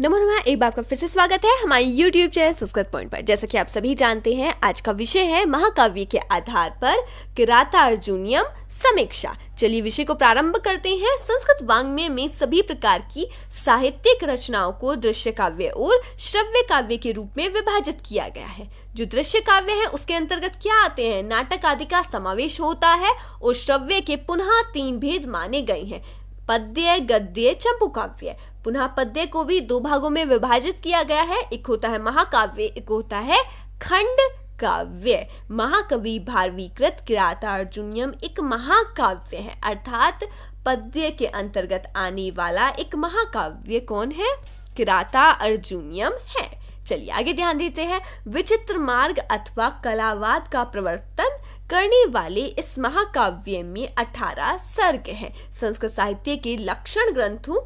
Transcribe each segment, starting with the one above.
नमो एक बार का फिर से स्वागत है हमारे YouTube चैनल संस्कृत पॉइंट पर। जैसा कि आप सभी जानते हैं, आज का विषय है महाकाव्य के आधार पर किरातार्जुनीयम समीक्षा। चलिए विषय को प्रारंभ करते हैं। संस्कृत वाङ्मय में सभी प्रकार की साहित्यिक रचनाओं को दृश्य काव्य और श्रव्य काव्य के रूप में विभाजित किया गया है। जो दृश्य काव्य है उसके अंतर्गत क्या आते हैं? नाटक आदि का समावेश होता है और श्रव्य के पुनः 3 भेद माने गए हैं: पद्य, गद्य, चंपू काव्य। पुनः पद्य को भी 2 भागों में विभाजित किया गया है। एक होता है महाकाव्य, एक होता है खंड काव्य। महाकवि भारवीकृत किरातार्जुनीयम एक महाकाव्य है, अर्थात पद्य के अंतर्गत आने वाला एक महाकाव्य कौन है? किरातार्जुनीयम है। चलिए आगे ध्यान देते हैं। विचित्र मार्ग अथवा कलावाद का प्रवर्तन करने वाले इस महाकाव्य में 18 सर्ग हैं। संस्कृत साहित्य के लक्षण ग्रंथों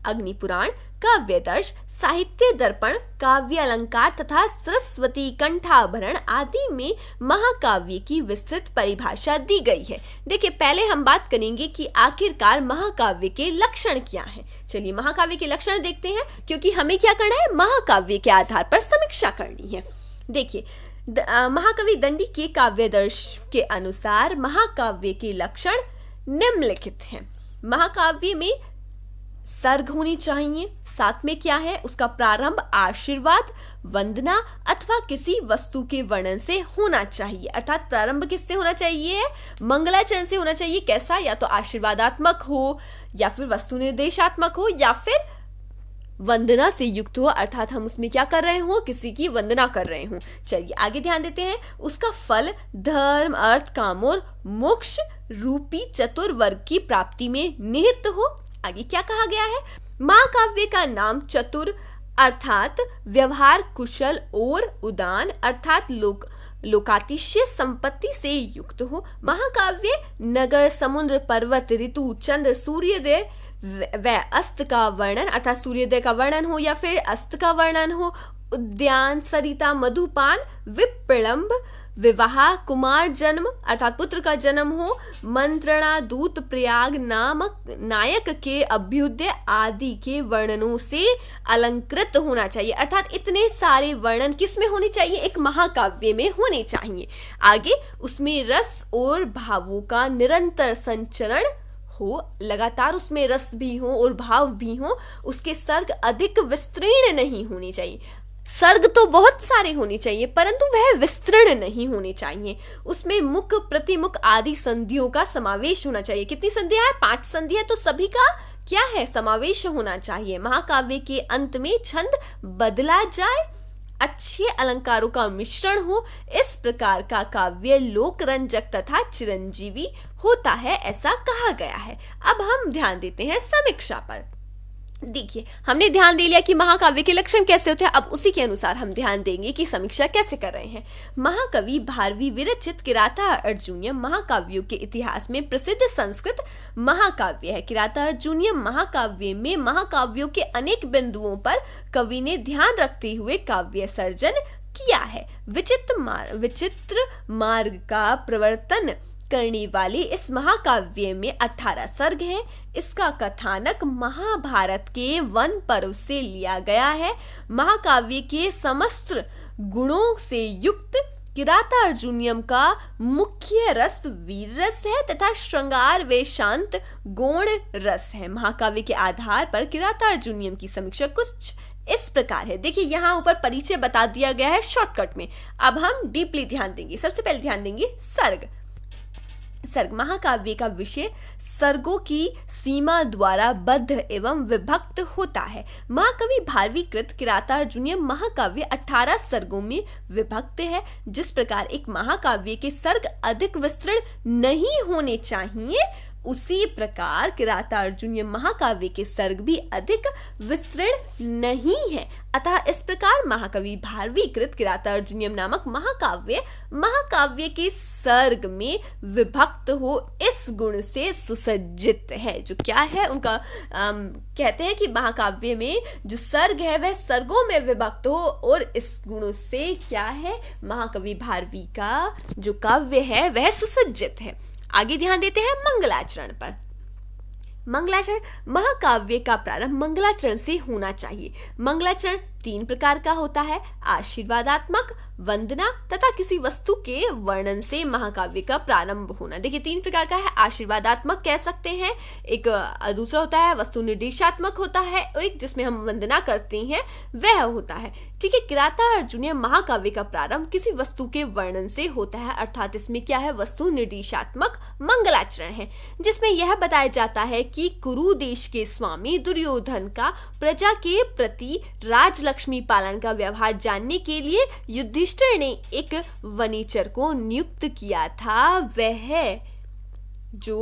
अग्निपुराण, काव्यदर्श, साहित्य दर्पण, काव्य अलंकार तथा सरस्वती कंठाभरण आदि में महाकाव्य की विस्तृत परिभाषा दी गई है। देखिए, पहले हम बात करेंगे कि आखिरकार महाकाव्य के लक्षण क्या हैं। चलिए महाकाव्य के लक्षण देखते हैं, क्योंकि हमें क्या करना है? महाकाव्य के आधार पर समीक्षा करनी है। देखिए, महाकवि दंडी के काव्यदर्श के अनुसार महाकाव्य के लक्षण निम्नलिखित हैं। महाकाव्य में सर्ग होनी चाहिए। साथ में क्या है? उसका प्रारंभ आशीर्वाद, वंदना अथवा किसी वस्तु के वर्णन से होना चाहिए। अर्थात प्रारंभ किससे होना चाहिए? मंगलाचरण से होना चाहिए। कैसा? या तो आशीर्वादात्मक हो, या फिर वस्तु निर्देशात्मक हो, या फिर वंदना से युक्त हो। अर्थात हम उसमें क्या कर रहे हो? किसी की वंदना कर रहे हो। चलिए आगे ध्यान देते हैं। उसका फल धर्म, अर्थ, काम और मोक्ष रूपी चतुर्वर्ग की प्राप्ति में निहित हो। आगे क्या कहा गया है? महाकाव्य का नाम चतुर अर्थात व्यवहार कुशल और उदान अर्थात लोकातिशय संपत्ति से युक्त हो। महाकाव्य नगर, समुद्र, पर्वत, ऋतु, चंद्र, सूर्योदय व अस्त का वर्णन अर्थात सूर्योदय का वर्णन हो या फिर अस्त का वर्णन हो, उद्यान, सरिता, मधुपान, विप्लंब, विवाह, कुमार जन्म अर्थात पुत्र का जन्म हो, मंत्रणा, दूत, प्रयाग, नामक नायक के अभ्युदय आदि के वर्णनों से अलंकृत होना चाहिए। अर्थात इतने सारे वर्णन किस में होने चाहिए? एक महाकाव्य में होने चाहिए। आगे उसमें रस और भावों का निरंतर संचरण हो, लगातार उसमें रस भी हो और भाव भी हो। उसके सर्ग अधिक विस्तीर्ण नहीं होने चाहिए। सर्ग तो बहुत सारे होने चाहिए, परंतु वह विस्तृण नहीं होने चाहिए। उसमें मुख, प्रतिमुख आदि संधियों का समावेश होना चाहिए। कितनी संधियां हैं? 5 संधियां। तो सभी का क्या है? समावेश होना चाहिए। महाकाव्य के अंत में छंद बदला जाए, अच्छे अलंकारों का मिश्रण हो। इस प्रकार का काव्य लोकरंजक तथा चिरंजीवी होता है, ऐसा कहा गया है। अब हम ध्यान देते हैं समीक्षा पर। देखिए, हमने ध्यान दे लिया कि महाकाव्य के लक्षण कैसे होते हैं। अब उसी के अनुसार हम ध्यान देंगे कि समीक्षा कैसे कर रहे हैं। महाकवि भारवी विरचित किरातार्जुनीयम महाकाव्यों के इतिहास में प्रसिद्ध संस्कृत महाकाव्य है। किरातार्जुनीयम महाकाव्य में महाकाव्यों के अनेक बिंदुओं पर कवि ने ध्यान रखते हुए काव्य सर्जन किया है। विचित्र मार्ग का प्रवर्तन करने वाले इस महाकाव्य में 18 सर्ग हैं। इसका कथानक महाभारत के वन पर्व से लिया गया है। महाकाव्य के समस्त गुणों से युक्त किरातार्जुनीयम का मुख्य रस वीर रस है तथा श्रृंगार व शांत गौण रस है। महाकाव्य के आधार पर किरातार्जुनीयम की समीक्षा कुछ इस प्रकार है। देखिए, यहाँ ऊपर परिचय बता दिया गया है शॉर्टकट में। अब हम डीपली ध्यान देंगे। सबसे पहले ध्यान देंगे सर्ग। महाकाव्य का विषय सर्गों की सीमा द्वारा बद्ध एवं विभक्त होता है। महाकवि भारवीकृत किरातार्जुनीयम महाकाव्य 18 सर्गों में विभक्त है। जिस प्रकार एक महाकाव्य के सर्ग अधिक विस्तृत नहीं होने चाहिए, उसी प्रकार किरातार्जुनीयम महाकाव्य के सर्ग भी अधिक विस्तृत नहीं है। अतः इस प्रकार महाकवि भारवीकृत किरातार्जुनीयम नामक महाकाव्य के सर्ग में विभक्त हो, इस गुण से सुसज्जित है। जो क्या है उनका कहते हैं कि महाकाव्य में जो सर्ग है वह सर्गों में विभक्त हो और इस गुण से क्या है? महाकवि भारवी का जो काव्य है वह सुसज्जित है। आगे ध्यान देते हैं मंगलाचरण पर। मंगलाचरण, महाकाव्य का प्रारंभ मंगलाचरण से होना चाहिए। मंगलाचरण 3 प्रकार का होता है, आशीर्वादात्मक, वंदना तथा किसी वस्तु के वर्णन से महाकाव्य का प्रारंभ होना। देखिए 3 प्रकार का है, आशीर्वादात्मक कह सकते हैं, एक दूसरा होता है वस्तु निर्देशात्मक होता है, और एक जिसमें हम वंदना करते हैं वह होता है। ठीक है, किराता अर्जुनीयम महाकाव्य का प्रारंभ किसी वस्तु के वर्णन से होता है, अर्थात इसमें क्या है, वस्तु निर्देशात्मक मंगलाचरण है, जिसमें यह बताया जाता है कि कुरु देश के स्वामी दुर्योधन का प्रजा के प्रति राजलक्ष्मी पालन का व्यवहार जानने के लिए युधिष्ठिर ने एक वनीचर को नियुक्त किया था। वह जो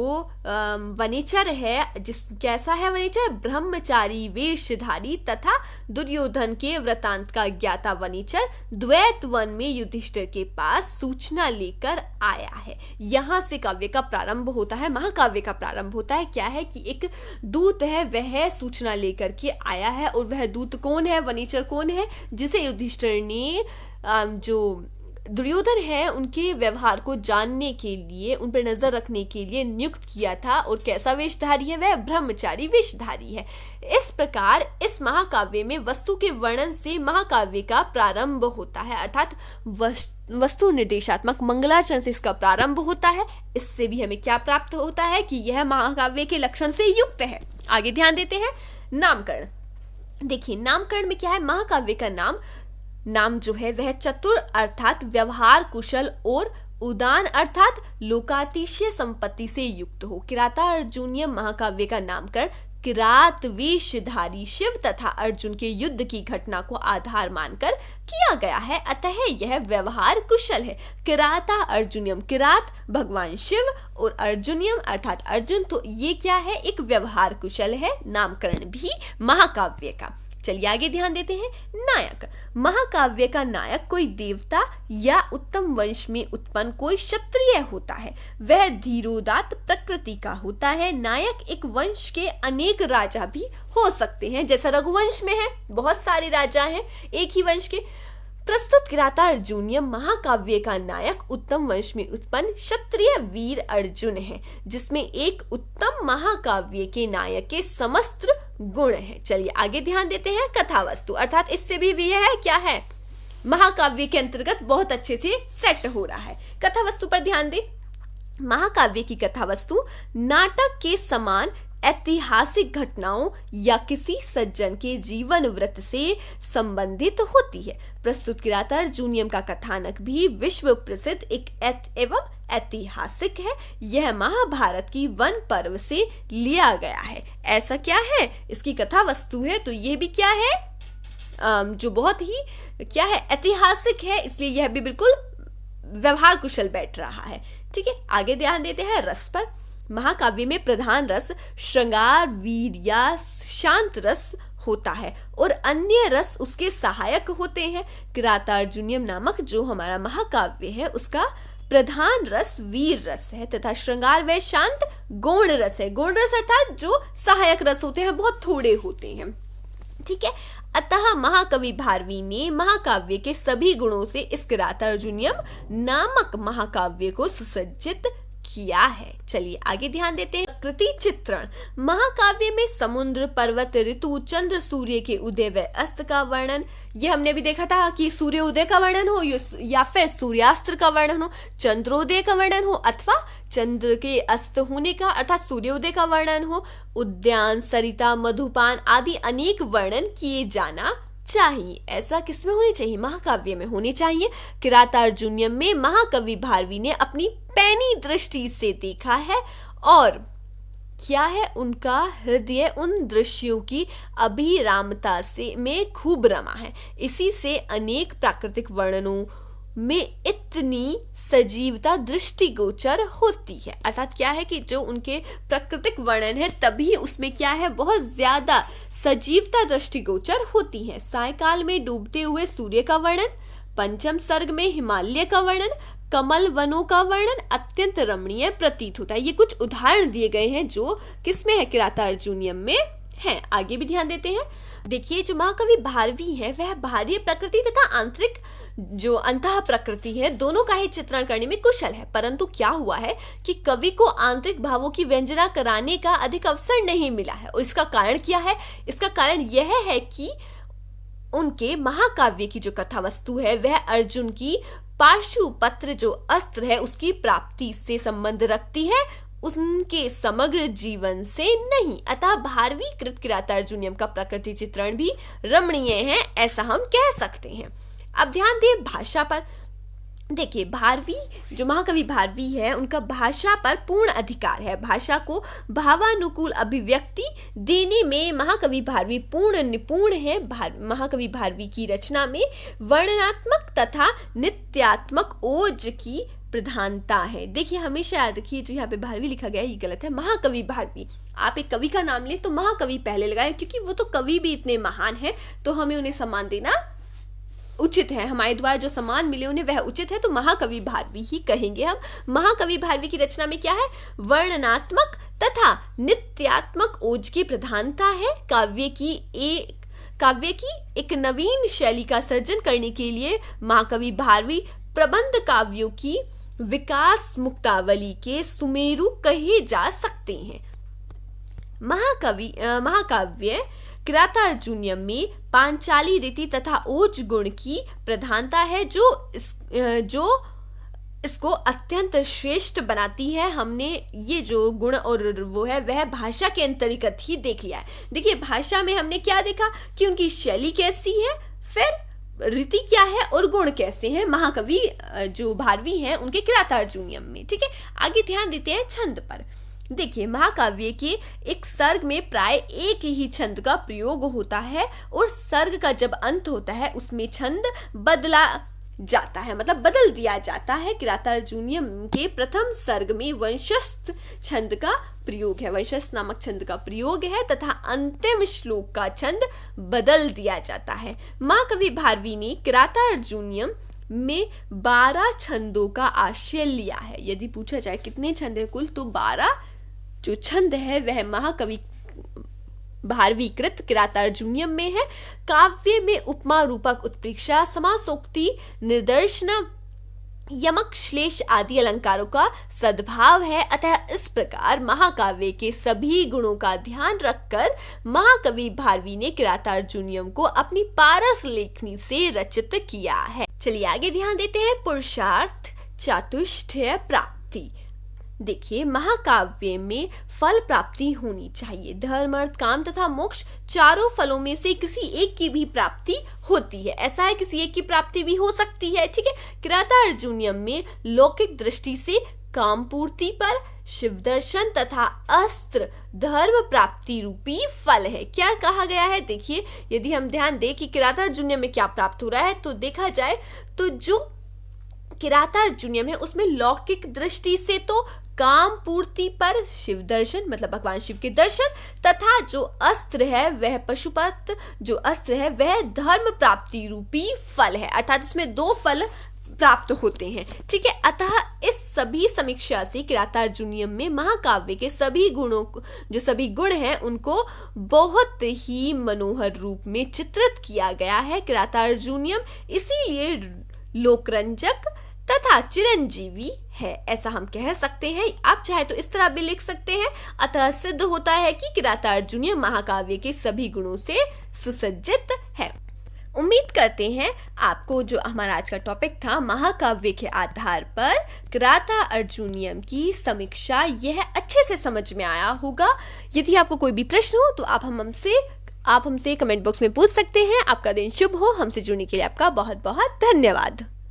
वनीचर है, कैसा है वनीचर, ब्रह्मचारी वेशधारी तथा दुर्योधन के वृतांत का ज्ञाता वनीचर द्वैत वन में युधिष्ठिर के पास सूचना लेकर आया है। यहाँ से काव्य का प्रारंभ होता है, महाकाव्य का प्रारंभ होता है। क्या है कि एक दूत है, वह सूचना लेकर के आया है, और वह दूत कौन है, वनीचर कौन है, जिसे युधिष्ठिर ने जो दुर्योधन है उनके व्यवहार को जानने के लिए, उन पर नजर रखने के लिए नियुक्त किया था। और कैसा वेशधारी है, वह ब्रह्मचारी वेशधारी है। इस प्रकार इस महाकाव्य में वस्तु के वर्णन से महाकाव्य का प्रारंभ होता है, अर्थात वस्तु निर्देशात्मक मंगलाचरण से इसका प्रारंभ होता है। इससे भी हमें क्या प्राप्त होता है कि यह महाकाव्य के लक्षण से युक्त है। आगे ध्यान देते हैं, नामकरण। देखिए नामकरण में क्या है, महाकाव्य का नाम जो है वह चतुर अर्थात व्यवहार कुशल और उदान अर्थात लोकातिशय संपत्ति से युक्त हो। किराता अर्जुनीयम महाकाव्य का नामकरण किरात वेशधारी शिव तथा अर्जुन के युद्ध की घटना को आधार मानकर किया गया है, अतः यह व्यवहार कुशल है। किराता अर्जुनीयम, किरात भगवान शिव और अर्जुनीयम अर्थात अर्जुन, तो ये क्या है, एक व्यवहार कुशल है। नामकरण भी महाकाव्य का। चलिए आगे ध्यान देते हैं, नायक। महाकाव्य का नायक कोई देवता या उत्तम वंश में उत्पन्न कोई क्षत्रिय होता है। वह धीरोदात्त प्रकृति का होता है। नायक एक वंश के अनेक राजा भी हो सकते हैं, जैसा रघुवंश में है, बहुत सारे राजा हैं एक ही वंश के। प्रस्तुत किराता अर्जुनीयम महाकाव्य का नायक उत्तम वंश में उत्पन्न क्षत्रिय वीर अर्जुन है, जिसमें एक उत्तम महाकाव्य के नायक के समस्त गुण है। चलिए आगे ध्यान देते हैं, कथा वस्तु, अर्थात इससे भी यह है क्या है, महाकाव्य के अंतर्गत बहुत अच्छे से सेट हो रहा है। कथा वस्तु पर ध्यान दें। महाकाव्य की कथा वस्तु नाटक के समान ऐतिहासिक घटनाओं या किसी सज्जन के जीवन वृत्त से संबंधित होती है। प्रस्तुत किराता अर्जुनीयम का कथानक भी विश्व प्रसिद्ध एवं ऐतिहासिक है। यह महाभारत की वन पर्व से लिया गया है। ऐसा क्या है, इसकी कथा वस्तु है, तो ये भी क्या है, जो बहुत ही क्या है, ऐतिहासिक है, इसलिए यह भी बिल्कुल व्यवहार कुशल बैठ रहा है। ठीक है, आगे ध्यान देते हैं रस पर। महाकाव्य में प्रधान रस श्रृंगार वीर या शांत रस होता है और अन्य रस उसके सहायक होते हैं। किराता अर्जुनीयम नामक जो हमारा महाकाव्य है उसका प्रधान रस वीर रस है तथा श्रृंगार व शांत गौण रस है। गौण रस अर्थात जो सहायक रस होते हैं, बहुत थोड़े होते हैं। ठीक है, अतः महाकवि भारवी ने महाकाव्य के सभी गुणों से इस किराता अर्जुनीयम नामक महाकाव्य को सुसज्जित किया है। चलिए आगे ध्यान देते हैं, कृति चित्रण। महाकाव्य में समुद्र पर्वत ऋतु चंद्र सूर्य के उदय व अस्त का वर्णन, यह हमने भी देखा था कि सूर्य उदय का वर्णन हो या फिर सूर्यास्त का वर्णन हो, चंद्रोदय का वर्णन हो अथवा चंद्र के अस्त होने का अर्थात सूर्योदय का वर्णन हो, उद्यान सरिता मधुपान आदि अनेक वर्णन किए जाना चाहिए। ऐसा किसमें होनी चाहिए, महाकाव्य में होनी चाहिए। किराता अर्जुनीयम में महाकवि भारवी ने अपनी पैनी दृष्टि से देखा है और क्या है, उनका हृदय उन दृश्यों की अभिरामता से में खूब रमा है। इसी से अनेक प्राकृतिक वर्णनों में इतनी सजीवता दृष्टिगोचर होती है। अर्थात क्या है कि जो उनके प्राकृतिक वर्णन है तभी उसमें क्या है, बहुत ज्यादा सजीवता दृष्टिगोचर होती है। सायकाल में डूबते हुए सूर्य का वर्णन, पंचम सर्ग में हिमालय का वर्णन, कमल वनों का वर्णन अत्यंत रमणीय प्रतीत होता है। ये कुछ उदाहरण दिए गए हैं जो किसमें है, किराता अर्जुनीयम में है। आगे भी ध्यान देते हैं, देखिए, जो महाकवि भारवी है वह बाह्य प्रकृति तथा आंतरिक जो अंतः प्रकृति है दोनों का ही चित्रण करने में कुशल है, परंतु क्या हुआ है कि कवि को आंतरिक भावों की व्यंजना कराने का अधिक अवसर नहीं मिला है। और इसका कारण क्या है? इसका कारण यह है कि उनके महाकाव्य की जो कथा वस्तु है वह अर्जुन की पाशुपत्र जो अस्त्र है उसकी प्राप्ति से संबंध रखती है, उनके समग्र जीवन से नहीं। अतः भारवी कृत किरातार्जुनीयम का प्रकृति चित्रण भी रमणीय है, ऐसा हम कह सकते हैं। अब ध्यान दें भाषा पर। देखिए, भारवी जो महाकवि भारवी है उनका भाषा पर पूर्ण अधिकार है। भाषा को भावानुकूल अभिव्यक्ति देने में महाकवि भारवी पूर्ण निपुण है। महाकवि भारवी की रचना में वर्णनात्मक तथा नित्यात्मक ओज की प्रधानता है। देखिए, हमेशा याद रखिए, जो यहाँ पे भारवी लिखा गया है ये गलत है। महाकवि भारवी, आप एक कवि का नाम लें तो महाकवि पहले लगाएं, क्योंकि वो तो कवि भी इतने महान है तो हमें उन्हें सम्मान देना उचित है। हमारे द्वारा जो सम्मान मिले उन्हें वह उचित है, तो महाकवि भारवी ही कहेंगे हम। महाकवि भारवी की रचना में क्या है? वर्णनात्मक तथा नित्यात्मक ओज की प्रधानता है। काव्य की एक नवीन शैली का सर्जन करने के लिए महाकवि भारवी प्रबंध काव्यों की विकास मुक्तावली के सुमेरु कहे जा सकते हैं। महाकाव्य किरातार्जुनीयम में पांचाली रीति तथा ओज गुण की प्रधानता है जो इसको अत्यंत श्रेष्ठ बनाती है। हमने ये जो गुण और वो है वह भाषा के अंतर्गत ही देख लिया है। देखिए, भाषा में हमने क्या देखा कि उनकी शैली कैसी है, फिर रीति क्या है और गुण कैसे हैं महाकवि जो भारवी हैं उनके किरातार्जुनीयम में। ठीक है, आगे ध्यान देते हैं छंद पर। देखिए, महाकाव्य के एक सर्ग में प्राय एक ही छंद का प्रयोग होता है और सर्ग का जब अंत होता है उसमें छंद बदला जाता है, मतलब बदल दिया जाता है। किरातार्जुनीयम के प्रथम सर्ग में वंशस्थ छंद का प्रयोग है, वंशस्थ नामक छंद का प्रयोग है तथा अंतिम श्लोक का छंद बदल दिया जाता है। महाकवि भारवी ने किरातार्जुनीयम में 12 छंदों का आश्रय लिया है। यदि पूछा जाए कितने छंद है कुल, तो 12 जो छंद है वह महाकवि भारवी कृत किरातार्जुनीयम में है। काव्य में उपमा रूपक उत्प्रेक्षा समासोक्ति निदर्शन यमक श्लेष आदि अलंकारों का सद्भाव है। अतः इस प्रकार महाकाव्य के सभी गुणों का ध्यान रखकर महाकवि भारवी ने किरातार्जुनीयम को अपनी पारस लेखनी से रचित किया है। चलिए आगे ध्यान देते हैं पुरुषार्थ चातुष्टय प्राप्ति। देखिए, महाकाव्य में फल प्राप्ति होनी चाहिए। धर्म अर्थ काम तथा मोक्ष चारों फलों में से किसी एक की भी प्राप्ति होती है। ऐसा है किसी एक की प्राप्ति भी हो सकती है। ठीक है, किरातार्जुनीयम में लौकिक दृष्टि से काम पूर्ति पर शिव दर्शन तथा अस्त्र धर्म प्राप्ति रूपी फल है। क्या कहा गया है? देखिए, यदि हम ध्यान दें कि किरातार्जुनीयम में क्या प्राप्त हो रहा है तो देखा जाए तो जो किरातार्जुनीयम है उसमें लौकिक दृष्टि से तो काम पूर्ति पर शिव दर्शन, मतलब भगवान शिव के दर्शन, तथा जो अस्त्र है वह पशुपत जो अस्त्र है वह धर्म प्राप्ति रूपी फल है। अर्थात इसमें 2 फल प्राप्त होते हैं। ठीक है, अतः इस सभी समीक्षा से किरातार्जुनीयम में महाकाव्य के सभी गुणों जो सभी गुण हैं उनको बहुत ही मनोहर रूप में चित्रित किया गया है। किरातार्जुनीयम इसीलिए लोकरंजक तथा चिरंजीवी है, ऐसा हम कह सकते हैं। आप चाहे तो इस तरह भी लिख सकते हैं। अतः सिद्ध होता है कि किरातार्जुनीयम महाकाव्य के सभी गुणों से सुसज्जित है। उम्मीद करते हैं आपको जो हमारा आज का टॉपिक था महाकाव्य के आधार पर किरातार्जुनीयम की समीक्षा यह अच्छे से समझ में आया होगा। यदि आपको कोई भी प्रश्न हो तो आप हमसे कमेंट बॉक्स में पूछ सकते हैं। आपका दिन शुभ हो। हमसे जुड़ने के लिए आपका बहुत बहुत धन्यवाद।